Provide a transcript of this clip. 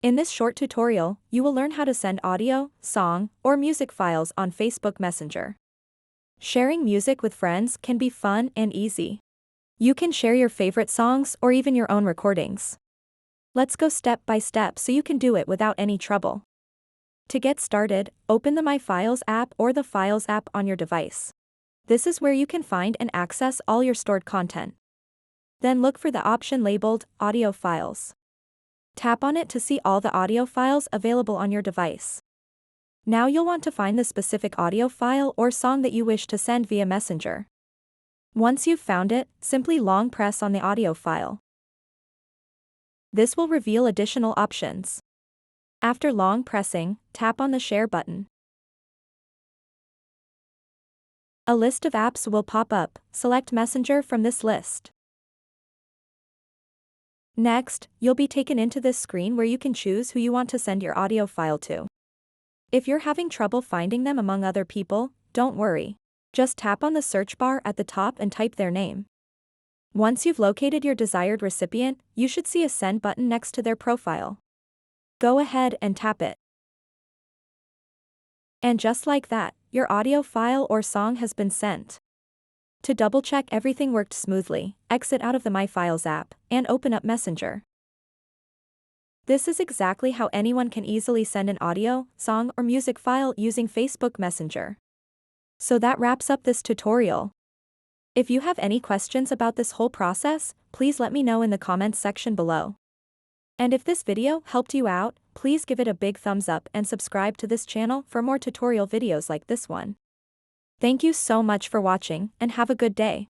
In this short tutorial, you will learn how to send audio, song, or music files on Facebook Messenger. Sharing music with friends can be fun and easy. You can share your favorite songs or even your own recordings. Let's go step by step so you can do it without any trouble. To get started, open the My Files app or the Files app on your device. This is where you can find and access all your stored content. Then look for the option labeled Audio Files. Tap on it to see all the audio files available on your device. Now you'll want to find the specific audio file or song that you wish to send via Messenger. Once you've found it, simply long press on the audio file. This will reveal additional options. After long pressing, tap on the Share button. A list of apps will pop up. Select Messenger from this list. Next, you'll be taken into this screen where you can choose who you want to send your audio file to. If you're having trouble finding them among other people, don't worry. Just tap on the search bar at the top and type their name. Once you've located your desired recipient, you should see a Send button next to their profile. Go ahead and tap it. And just like that, your audio file or song has been sent. To double-check everything worked smoothly, exit out of the My Files app and open up Messenger. This is exactly how anyone can easily send an audio, song, or music file using Facebook Messenger. So that wraps up this tutorial. If you have any questions about this whole process, please let me know in the comments section below. And if this video helped you out, please give it a big thumbs up and subscribe to this channel for more tutorial videos like this one. Thank you so much for watching and have a good day.